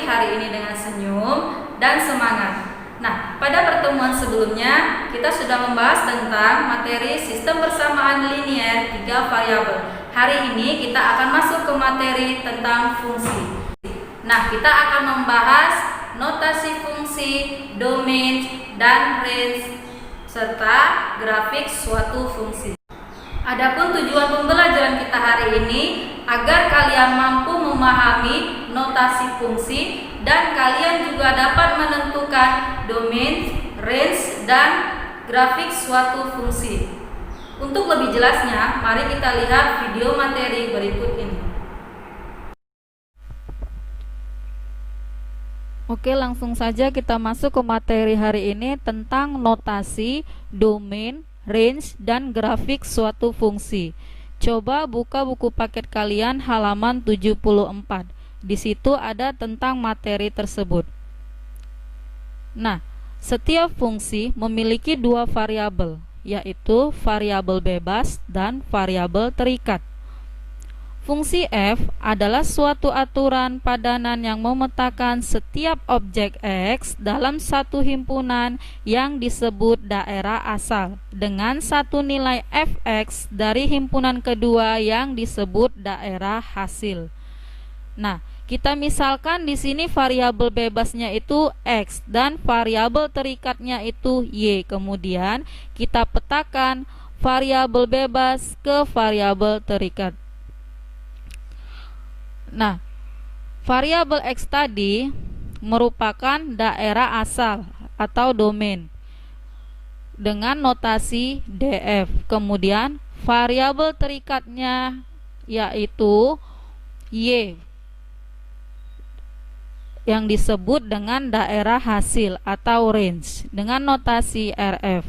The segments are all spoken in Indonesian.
hari ini dengan senyum dan semangat. Nah, pada pertemuan sebelumnya kita sudah membahas tentang materi sistem persamaan linier 3 variabel. Hari ini kita akan masuk ke materi tentang fungsi. Nah, kita akan membahas notasi fungsi, domain, dan range, serta grafik suatu fungsi. Adapun tujuan pembelajaran kita hari ini agar kalian mampu memahami notasi fungsi dan kalian juga dapat menentukan domain, range, dan grafik suatu fungsi. Untuk lebih jelasnya, mari kita lihat video materi berikut ini. Oke, langsung saja kita masuk ke materi hari ini tentang notasi, domain, range, dan grafik suatu fungsi. Coba buka buku paket kalian halaman 74. Di situ ada tentang materi tersebut. Nah, setiap fungsi memiliki dua variabel, yaitu variabel bebas dan variabel terikat. Fungsi f adalah suatu aturan padanan yang memetakan setiap objek x dalam satu himpunan yang disebut daerah asal dengan satu nilai fx dari himpunan kedua yang disebut daerah hasil. Nah, kita misalkan di sini variabel bebasnya itu x dan variabel terikatnya itu y. Kemudian kita petakan variabel bebas ke variabel terikat. Nah, variabel x tadi merupakan daerah asal atau domain dengan notasi df. Kemudian variabel terikatnya yaitu y yang disebut dengan daerah hasil atau range dengan notasi rf.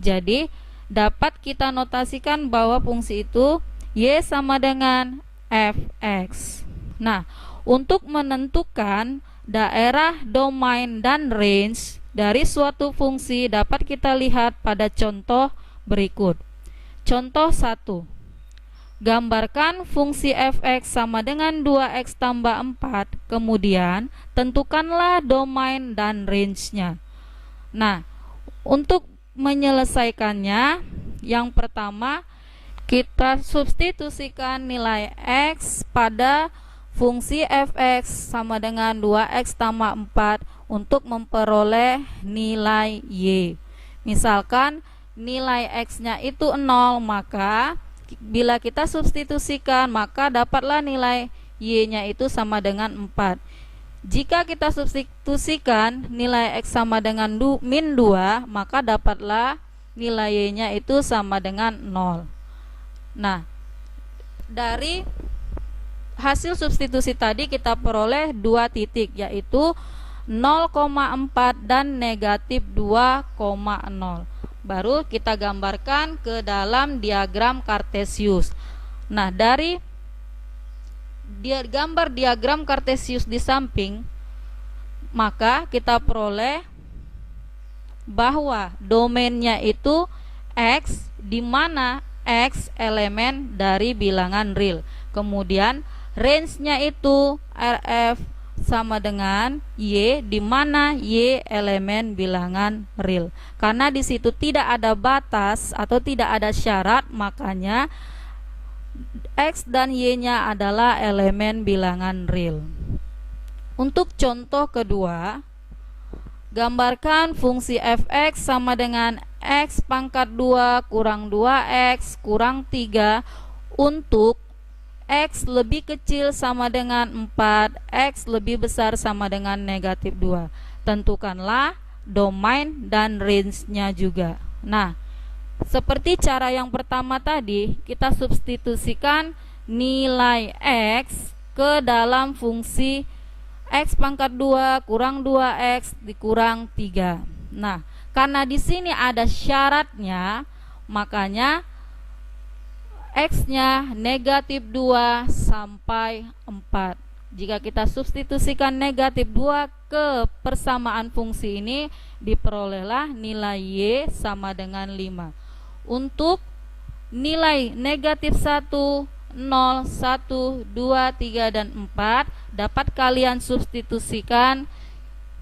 Jadi dapat kita notasikan bahwa fungsi itu y sama dengan fx. Nah, untuk menentukan daerah, domain, dan range dari suatu fungsi dapat kita lihat pada contoh berikut. Contoh 1. Gambarkan fungsi fx sama dengan 2x tambah 4, kemudian tentukanlah domain dan range-nya. Nah, untuk menyelesaikannya, yang pertama kita substitusikan nilai x pada fungsi fx sama dengan 2x tambah 4 untuk memperoleh nilai y. Misalkan nilai x-nya itu 0, maka bila kita substitusikan maka dapatlah nilai y-nya itu sama dengan 4. Jika kita substitusikan nilai x sama dengan min 2, maka dapatlah nilai y-nya itu sama dengan 0. Nah, dari hasil substitusi tadi kita peroleh 2 titik, yaitu 0,4 dan negatif 2,0. Baru kita gambarkan ke dalam diagram Kartesius. Nah, dari gambar diagram Kartesius di samping, maka kita peroleh bahwa domainnya itu x, di mana x elemen dari bilangan real. Kemudian range-nya itu rf sama dengan y, di mana y elemen bilangan real. Karena di situ tidak ada batas atau tidak ada syarat, makanya x dan y-nya adalah elemen bilangan real. Untuk contoh kedua, gambarkan fungsi fx sama dengan x pangkat 2 kurang 2x kurang 3 untuk x lebih kecil sama dengan 4, x lebih besar sama dengan negatif 2. Tentukanlah domain dan range-nya juga. Nah, seperti cara yang pertama tadi, kita substitusikan nilai x ke dalam fungsi x pangkat 2 kurang 2x dikurang 3. Nah, karena di sini ada syaratnya, makanya x-nya negatif 2 sampai 4. Jika kita substitusikan negatif 2 ke persamaan fungsi ini, diperolehlah nilai y sama dengan 5. Untuk nilai negatif 1, 0, 1, 2, 3, dan 4 dapat kalian substitusikan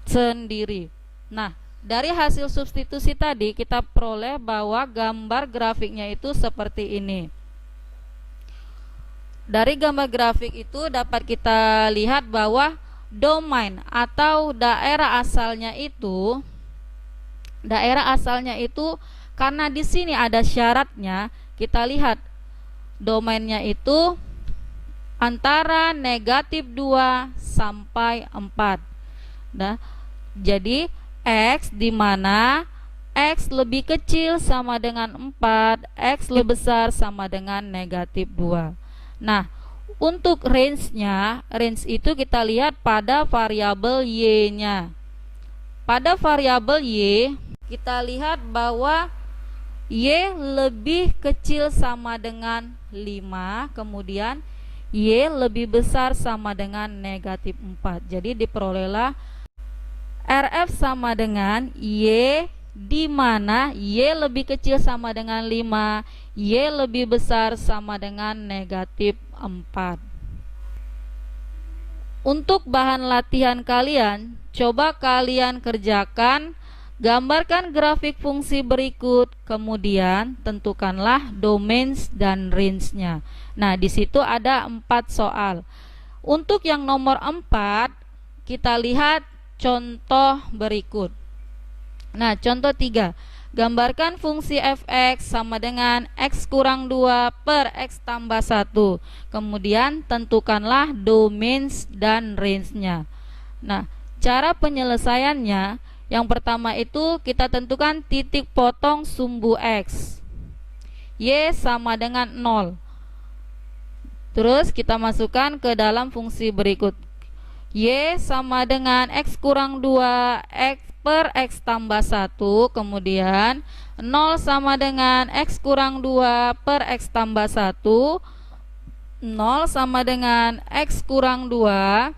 sendiri. Nah, dari hasil substitusi tadi kita peroleh bahwa gambar grafiknya itu seperti ini. Dari gambar grafik itu dapat kita lihat bahwa domain atau daerah asalnya itu karena di sini ada syaratnya, kita lihat domainnya itu antara -2 sampai 4. Nah, jadi X di mana X lebih kecil sama dengan 4, X lebih besar sama dengan -2. Nah, untuk range itu kita lihat pada variabel Y-nya. Pada variabel Y, kita lihat bahwa Y lebih kecil sama dengan 5, kemudian Y lebih besar sama dengan -4. Jadi diperolehlah RF sama dengan Y di mana Y lebih kecil sama dengan 5, Y lebih besar sama dengan -4. Untuk bahan latihan kalian, coba kalian kerjakan, gambarkan grafik fungsi berikut, kemudian tentukanlah domains dan range-nya. Nah, di situ ada 4 soal. Untuk yang nomor 4, kita lihat contoh berikut. Nah, contoh 3. Gambarkan fungsi fx sama dengan x kurang 2 per x tambah 1. Kemudian tentukanlah domains dan range-nya. Nah, cara penyelesaiannya, yang pertama itu kita tentukan titik potong sumbu x. Y sama dengan 0. Terus kita masukkan ke dalam fungsi berikut. Y sama dengan x kurang 2 x per x tambah 1. Kemudian 0 sama dengan x kurang 2 per x tambah 1. 0 sama dengan x kurang 2,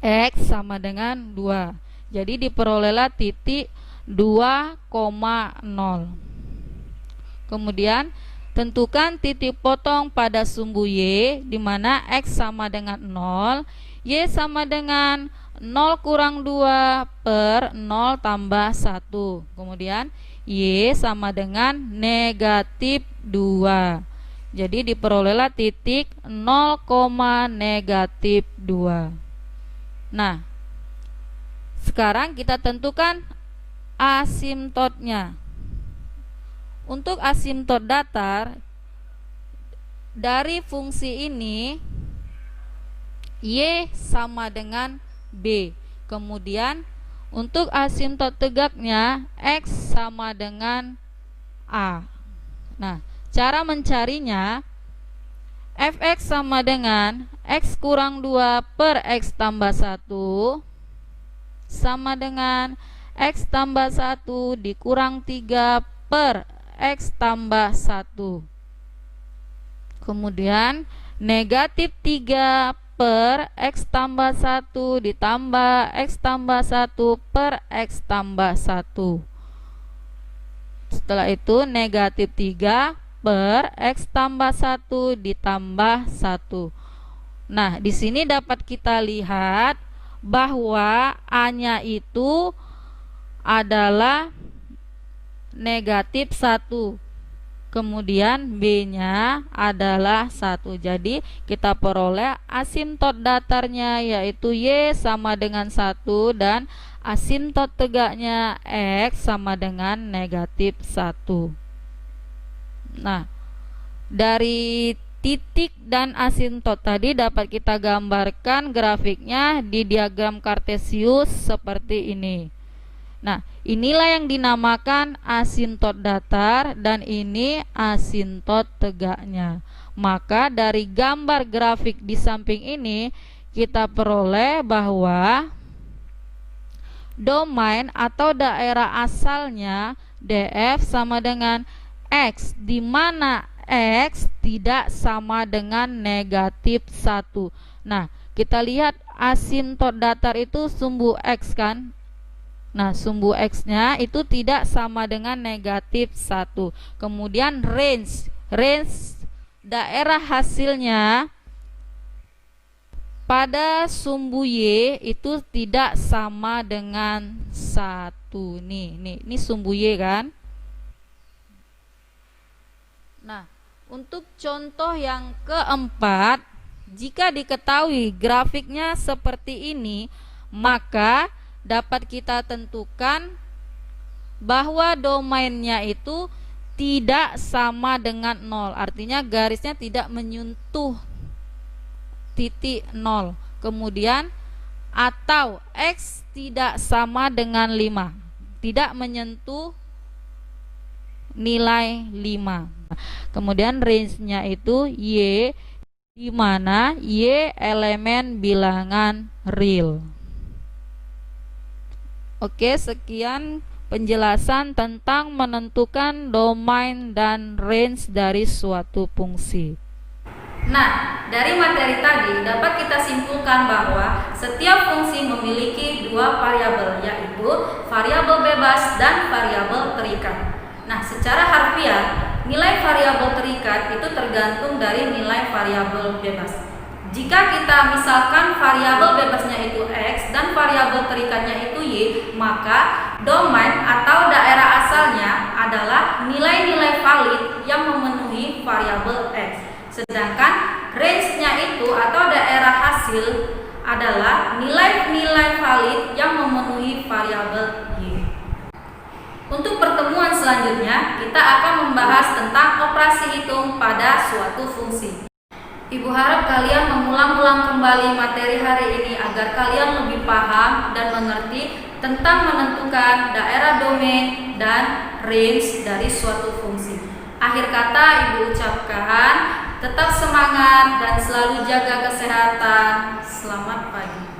x sama dengan 2. Jadi diperolehlah titik 2,0. Kemudian tentukan titik potong pada sumbu Y, di mana x sama dengan 0, Y sama dengan 0 kurang 2 per 0 tambah 1. Kemudian Y sama dengan -2. Jadi diperolehlah titik 0,-2. Nah, sekarang kita tentukan asimptotnya. Untuk asimptot datar dari fungsi ini, Y sama dengan B. Kemudian untuk asimptot tegaknya, X sama dengan A. Nah, cara mencarinya, fx sama dengan x kurang 2 per x tambah 1 sama dengan x tambah 1 dikurang 3 per x tambah 1. Kemudian -3 per x tambah 1 ditambah x tambah 1 per x tambah 1. Setelah itu -3 per x tambah 1 ditambah 1. Nah, di sini dapat kita lihat bahwa A-nya itu adalah -1. Kemudian B-nya adalah 1. Jadi kita peroleh asimptot datarnya yaitu Y sama dengan 1 dan asimptot tegaknya X sama dengan -1. Nah, dari titik dan asimptot tadi dapat kita gambarkan grafiknya di diagram kartesius seperti ini. Nah, inilah yang dinamakan asimptot datar dan ini asimptot tegaknya. Maka dari gambar grafik di samping ini kita peroleh bahwa domain atau daerah asalnya DF sama dengan X, di mana X tidak sama dengan -1. Nah, kita lihat asimptot datar itu sumbu X kan. Nah, sumbu X-nya itu tidak sama dengan -1. Kemudian range daerah hasilnya pada sumbu Y itu tidak sama dengan 1. Ini sumbu Y kan. Nah, untuk contoh yang keempat, jika diketahui grafiknya seperti ini, maka dapat kita tentukan bahwa domainnya itu tidak sama dengan 0. Artinya garisnya tidak menyentuh titik 0. Kemudian atau X tidak sama dengan 5, tidak menyentuh nilai 5. Kemudian range-nya itu Y, di mana Y elemen bilangan real. Oke, sekian penjelasan tentang menentukan domain dan range dari suatu fungsi. Nah, dari materi tadi dapat kita simpulkan bahwa setiap fungsi memiliki dua variabel, yaitu variabel bebas dan variabel terikat. Nah, secara harfiah, nilai variabel terikat itu tergantung dari nilai variabel bebas. Jika kita misalkan variabel bebasnya itu X dan variabel terikatnya itu Y, maka domain atau daerah asalnya adalah nilai-nilai valid yang memenuhi variabel X. Sedangkan range-nya itu atau daerah hasil adalah nilai-nilai valid yang memenuhi variabel Y. Untuk pertemuan selanjutnya, kita akan membahas tentang operasi hitung pada suatu fungsi. Ibu harap kalian mengulang-ulang kembali materi hari ini agar kalian lebih paham dan mengerti tentang menentukan daerah domain dan range dari suatu fungsi. Akhir kata Ibu ucapkan, tetap semangat dan selalu jaga kesehatan. Selamat pagi.